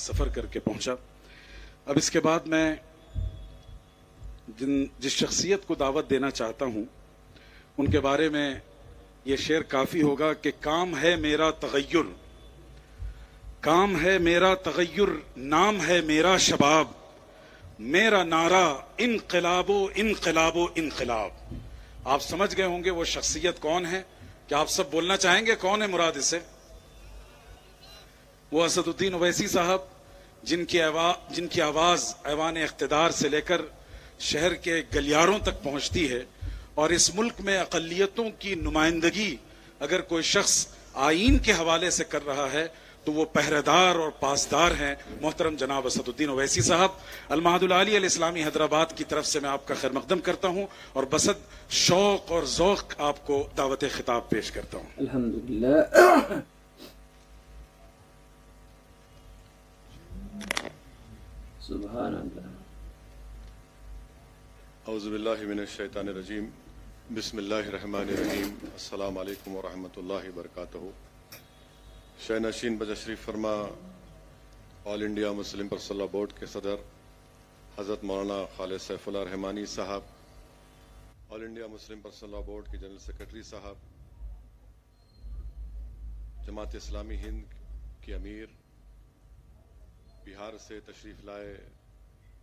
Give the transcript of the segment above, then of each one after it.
سفر کر کے پہنچا. اب اس کے بعد میں جس شخصیت کو دعوت دینا چاہتا ہوں ان کے بارے میں یہ شعر کافی ہوگا کہ کام ہے میرا تغیر، کام ہے میرا تغیر، نام ہے میرا شباب، میرا نعرہ انقلاب و انقلاب و انقلاب. آپ سمجھ گئے ہوں گے وہ شخصیت کون ہے. کیا آپ سب بولنا چاہیں گے کون ہے مراد اسے؟ وہ اسد الدین اویسی صاحب، جن کی آواز ایوان اقتدار سے لے کر شہر کے گلیاروں تک پہنچتی ہے. اور اس ملک میں اقلیتوں کی نمائندگی اگر کوئی شخص آئین کے حوالے سے کر رہا ہے تو وہ پہرے دار اور پاسدار ہیں محترم جناب اسد الدین اویسی صاحب. المعہد العالی الاسلامی حیدرآباد کی طرف سے میں آپ کا خیر مقدم کرتا ہوں اور بسد شوق اور ذوق آپ کو دعوت خطاب پیش کرتا ہوں. الحمدللہ. سبحان اللہ. اعوذ باللہ من الشیطان الرجیم. بسم اللہ الرحمن الرحیم. السلام علیکم ورحمۃ اللہ وبرکاتہ. شہ نشین بتشریف فرما آل انڈیا مسلم پرسنل لاء بورڈ کے صدر حضرت مولانا خالد سیف اللہ رحمانی صاحب، آل انڈیا مسلم پرسنل لاء بورڈ کے جنرل سیکرٹری صاحب، جماعت اسلامی ہند کے امیر، بہار سے تشریف لائے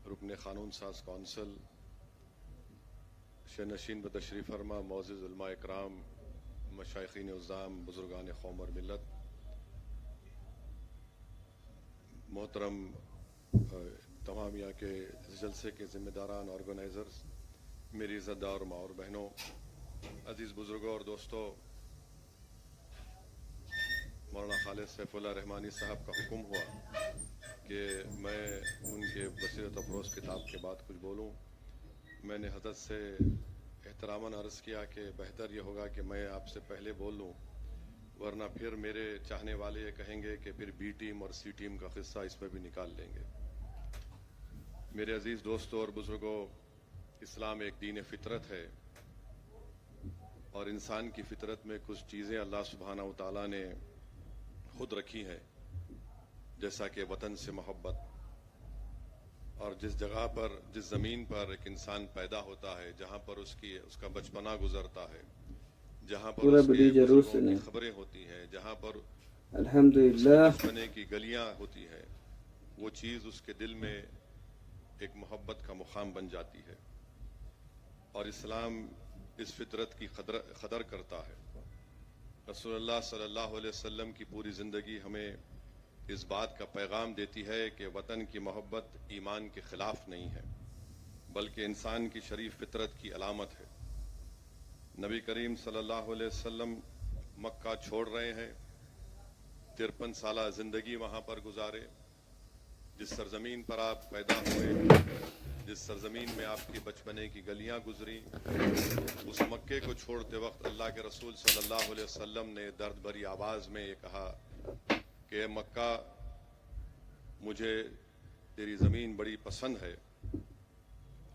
رکن قانون ساز کونسل، شہ نشین بتشریف فرما معزز علماء اکرام، مشائخین عظام، بزرگان قوم اور ملت، محترم تمام یہاں کے جلسے کے ذمہ داران، آرگنائزرز، میری عزت دار ماں اور بہنوں، عزیز بزرگوں اور دوستوں، مولانا خالد سیف اللہ رحمانی صاحب کا حکم ہوا کہ میں ان کے بصیرت افروز کتاب کے بعد کچھ بولوں. میں نے حضرت سے احتراماً عرض کیا کہ بہتر یہ ہوگا کہ میں آپ سے پہلے بول لوں، ورنہ پھر میرے چاہنے والے یہ کہیں گے کہ پھر بی ٹیم اور سی ٹیم کا قصہ اس میں بھی نکال لیں گے. میرے عزیز دوستوں اور بزرگوں، اسلام ایک دین فطرت ہے اور انسان کی فطرت میں کچھ چیزیں اللہ سبحانہ و تعالیٰ نے خود رکھی ہیں، جیسا کہ وطن سے محبت. اور جس جگہ پر، جس زمین پر ایک انسان پیدا ہوتا ہے، جہاں پر اس کا بچپنا گزرتا ہے، جہاں پر اس کے بزرگوں کی خبریں ہوتی ہیں، جہاں پر الحمدللہ اس کے بچپنے کی گلیاں ہوتی ہیں، وہ چیز اس کے دل میں ایک محبت کا مقام بن جاتی ہے. اور اسلام اس فطرت کی قدر کرتا ہے. رسول اللہ صلی اللہ علیہ وسلم کی پوری زندگی ہمیں اس بات کا پیغام دیتی ہے کہ وطن کی محبت ایمان کے خلاف نہیں ہے، بلکہ انسان کی شریف فطرت کی علامت ہے. نبی کریم صلی اللہ علیہ وسلم مکہ چھوڑ رہے ہیں، 53 سالہ زندگی وہاں پر گزارے. جس سرزمین پر آپ پیدا ہوئے، جس سرزمین میں آپ کی بچپنے کی گلیاں گزری، اس مکے کو چھوڑتے وقت اللہ کے رسول صلی اللہ علیہ وسلم نے درد بھری آواز میں یہ کہا کہ اے مکہ، مجھے تیری زمین بڑی پسند ہے.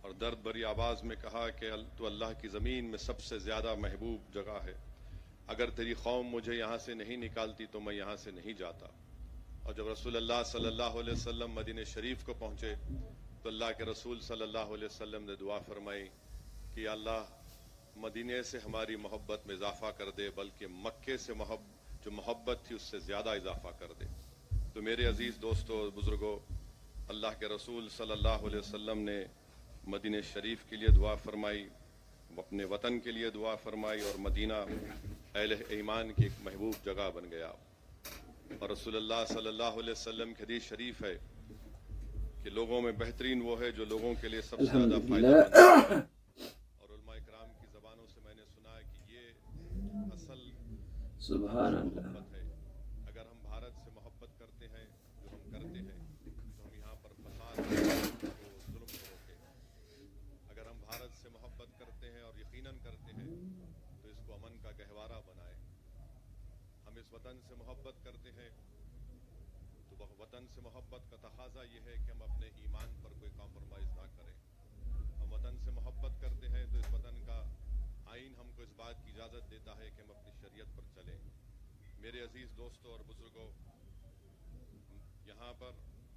اور درد بھری آواز میں کہا کہ تو اللہ کی زمین میں سب سے زیادہ محبوب جگہ ہے. اگر تیری قوم مجھے یہاں سے نہیں نکالتی تو میں یہاں سے نہیں جاتا. اور جب رسول اللہ صلی اللہ علیہ وسلم مدینہ شریف کو پہنچے تو اللہ کے رسول صلی اللہ علیہ وسلم نے دعا فرمائی کہ یا اللہ، مدینے سے ہماری محبت میں اضافہ کر دے، بلکہ مکے سے جو محبت تھی اس سے زیادہ اضافہ کر دے. تو میرے عزیز دوستوں اور بزرگوں، اللہ کے رسول صلی اللہ علیہ وسلم نے مدینہ شریف کے لیے دعا فرمائی، اپنے وطن کے لیے دعا فرمائی، اور مدینہ اہل ایمان کی ایک محبوب جگہ بن گیا. اور رسول اللہ صلی اللہ علیہ وسلم کی حدیث شریف ہے کہ لوگوں میں بہترین وہ ہے جو لوگوں کے لیے سب سے زیادہ فائدہ مند ہے. اور علماء اکرام کی زبانوں سے میں نے سنا ہے کہ یہ اصل سبحان اللہ. محبت ہے. اگر ہم بھارت سے محبت کرتے ہیں، جو ہم کرتے ہیں، تو ہم یہاں پر فساد کو، ظلم کو روکیں. اگر ہم بھارت سے محبت کرتے ہیں اور یقیناً کرتے ہیں تو اس کو امن کا گہوارہ بنائیں. ہم اس وطن سے محبت کرتے ہیں تو وطن سے محبت کا تقاضا یہ ہے کہ ہم اپنے ایمان پر کوئی کمپرومائز نہ کریں. ہم وطن سے محبت کرتے ہیں تو اس وطن کا آئین ہم کو اس بات کی اجازت دیتا ہے کہ ہم اپنی شریعت پر چلیں. میرے عزیز دوستوں اور بزرگوں، یہاں پر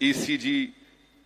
ECG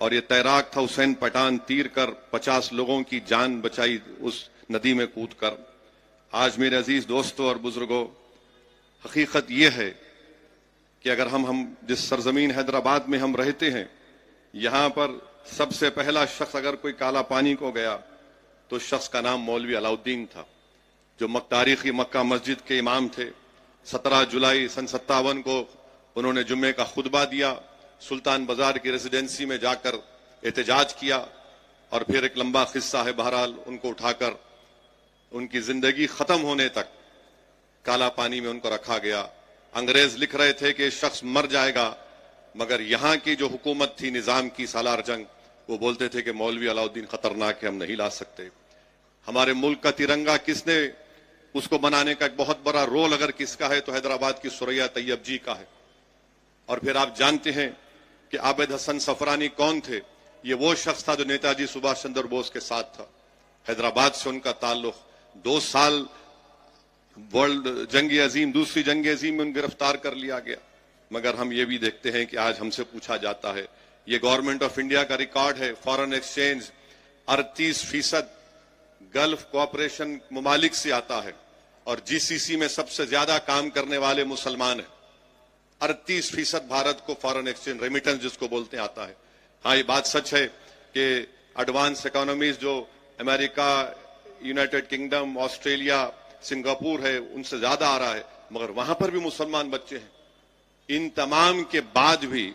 اور یہ تیراک تھا حسین پٹھان، تیر کر 50 لوگوں کی جان بچائی اس ندی میں کود کر۔ آج میرے عزیز دوستوں اور بزرگوں، حقیقت یہ ہے کہ اگر ہم جس سرزمین حیدرآباد میں ہم رہتے ہیں، یہاں پر سب سے پہلا شخص اگر کوئی کالا پانی کو گیا تو شخص کا نام مولوی علاؤالدین تھا، جو تاریخی مکہ مسجد کے امام تھے۔ 17 جولائی سن 57 کو انہوں نے جمعے کا خطبہ دیا، سلطان بازار کی ریزیڈنسی میں جا کر احتجاج کیا، اور پھر ایک لمبا قصہ ہے، بہرحال ان کو اٹھا کر ان کی زندگی ختم ہونے تک کالا پانی میں ان کو رکھا گیا۔ انگریز لکھ رہے تھے کہ شخص مر جائے گا، مگر یہاں کی جو حکومت تھی نظام کی سالار جنگ، وہ بولتے تھے کہ مولوی علاؤالدین خطرناک ہے، ہم نہیں لا سکتے۔ ہمارے ملک کا ترنگا کس نے اس کو بنانے کا ایک بہت بڑا رول اگر کس کا ہے تو حیدرآباد کی ثریا طیب جی کا ہے۔ اور پھر آپ جانتے ہیں کہ عابد حسن صفرانی کون تھے؟ یہ وہ شخص تھا جو نیتا جی سبھاش چندر بوس کے ساتھ تھا۔ حیدرآباد سے ان کا تعلق، 2 سال ورلڈ جنگ عظیم، دوسری جنگ عظیم میں ان گرفتار کر لیا گیا۔ مگر ہم یہ بھی دیکھتے ہیں کہ آج ہم سے پوچھا جاتا ہے، یہ گورنمنٹ آف انڈیا کا ریکارڈ ہے، فارن ایکسچینج 38% گلف کوآپریشن ممالک سے آتا ہے، اور جی سی سی میں سب سے زیادہ کام کرنے والے مسلمان ہیں۔ 38% بھارت کو فارن ایکسچینج ریمیٹنس جس کو بولتے ہیں آتا ہے۔ ہاں، یہ بات سچ ہے کہ ایڈوانس اکانومیز جو امریکہ، یونائٹڈ کنگڈم، آسٹریلیا، سنگاپور ہے، ان سے زیادہ آ رہا ہے، مگر وہاں پر بھی مسلمان بچے ہیں۔ ان تمام کے بعد بھی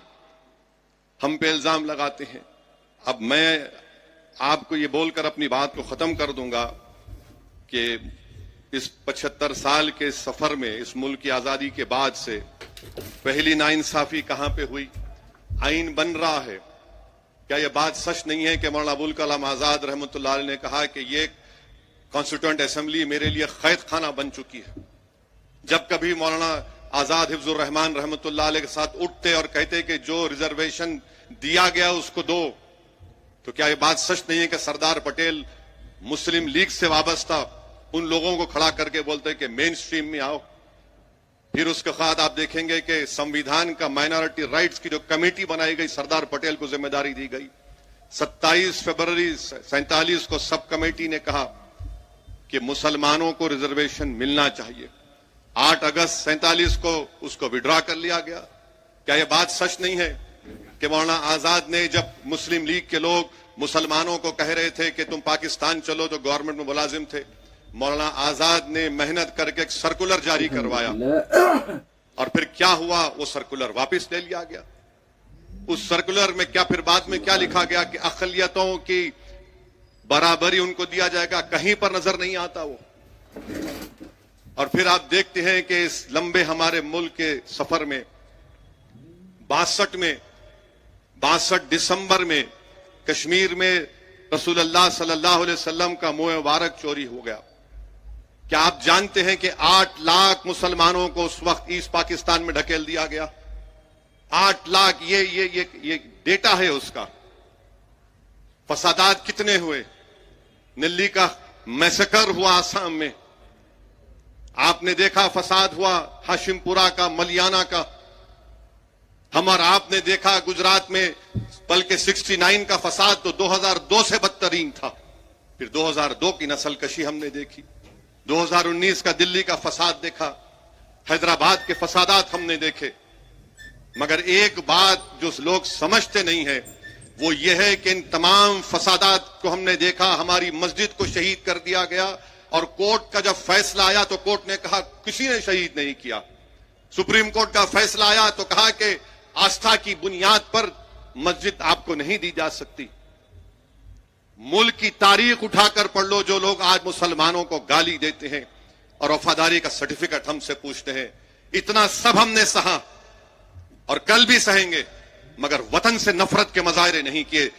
ہم پہ الزام لگاتے ہیں۔ اب میں آپ کو یہ بول کر اپنی بات کو ختم کر دوں گا کہ اس 75 سال کے سفر میں، اس ملک کی آزادی کے بعد سے پہلی ناانصافی کہاں پہ ہوئی؟ آئین بن رہا ہے، کیا یہ بات سچ نہیں ہے کہ مولانا ابوالکلام آزاد رحمۃ اللہ علیہ نے کہا کہ یہ کانسٹیٹیوئنٹ اسمبلی میرے لیے قید خانہ بن چکی ہے؟ جب کبھی مولانا آزاد حفظ الرحمان رحمۃ اللہ علیہ کے ساتھ اٹھتے اور کہتے کہ جو ریزرویشن دیا گیا اس کو دو، تو کیا یہ بات سچ نہیں ہے کہ سردار پٹیل مسلم لیگ سے وابستہ ان لوگوں کو کھڑا کر کے بولتے کہ مین سٹریم میں آؤ؟ پھر اس کے بعد آپ دیکھیں گے کہ سمویدھان کا مائنورٹی رائٹس کی جو کمیٹی بنائی گئی، سردار پٹیل کو ذمہ داری دی گئی۔ 27 فروری 47 کو سب کمیٹی نے کہا کہ مسلمانوں کو ریزرویشن ملنا چاہیے۔ 8 اگست 47 کو اس کو وڈرا کر لیا گیا۔ کیا یہ بات سچ نہیں ہے کہ مولانا آزاد نے جب مسلم لیگ کے لوگ مسلمانوں کو کہہ رہے تھے کہ تم پاکستان چلو، جو گورنمنٹ میں ملازم تھے، مولانا آزاد نے محنت کر کے ایک سرکولر جاری کروایا، اور پھر کیا ہوا؟ وہ سرکولر واپس لے لیا گیا۔ اس سرکولر میں کیا پھر بعد میں کیا لکھا گیا کہ اقلیتوں کی برابری ان کو دیا جائے گا؟ کہیں پر نظر نہیں آتا وہ۔ اور پھر آپ دیکھتے ہیں کہ اس لمبے ہمارے ملک کے سفر میں 62 دسمبر میں کشمیر میں رسول اللہ صلی اللہ علیہ وسلم کا منہ مبارک چوری ہو گیا۔ کیا آپ جانتے ہیں کہ 8 لاکھ مسلمانوں کو اس وقت ایسٹ پاکستان میں ڈھکیل دیا گیا؟ 8 لاکھ، یہ ڈیٹا ہے اس کا۔ فسادات کتنے ہوئے؟ نلی کا میسکر ہوا آسام میں، آپ نے دیکھا فساد ہوا ہاشم پورہ کا، ملیانہ کا۔ ہم اور آپ نے دیکھا گجرات میں، بلکہ 69 کا فساد تو 2002 سے بدترین تھا۔ پھر 2002 کی نسل کشی ہم نے دیکھی، 2019 کا دلی کا فساد دیکھا، حیدرآباد کے فسادات ہم نے دیکھے۔ مگر ایک بات جو لوگ سمجھتے نہیں ہیں وہ یہ ہے کہ ان تمام فسادات کو ہم نے دیکھا، ہماری مسجد کو شہید کر دیا گیا، اور کورٹ کا جب فیصلہ آیا تو کورٹ نے کہا کسی نے شہید نہیں کیا۔ سپریم کورٹ کا فیصلہ آیا تو کہا کہ آستھا کی بنیاد پر مسجد آپ کو نہیں دی جا سکتی۔ ملک کی تاریخ اٹھا کر پڑھ لو، جو لوگ آج مسلمانوں کو گالی دیتے ہیں اور وفاداری کا سرٹیفکیٹ ہم سے پوچھتے ہیں، اتنا سب ہم نے سہا اور کل بھی سہیں گے، مگر وطن سے نفرت کے مظاہرے نہیں کیے۔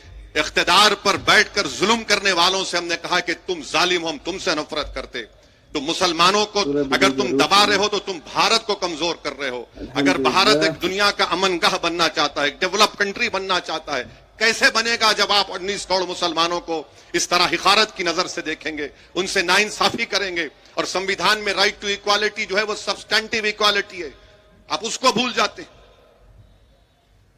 اقتدار پر بیٹھ کر ظلم کرنے والوں سے ہم نے کہا کہ تم ظالم ہو، ہم تم سے نفرت کرتے۔ تو مسلمانوں کو اگر تم دبا رہے ہو تو تم بھارت کو کمزور کر رہے ہو۔ اگر بھارت ایک دنیا کا امن گاہ بننا چاہتا ہے، ایک ڈیولپ کنٹری بننا چاہتا ہے، کیسے بنے گا جب آپ 19 کروڑ مسلمانوں کو اس طرح حقارت کی نظر سے دیکھیں گے، ان سے ناانصافی کریں گے؟ اور سمویدھان میں رائٹ ٹو ایکوالٹی جو ہے وہ سبسٹینٹیو ایکوالٹی ہے، آپ اس کو بھول جاتے ہیں۔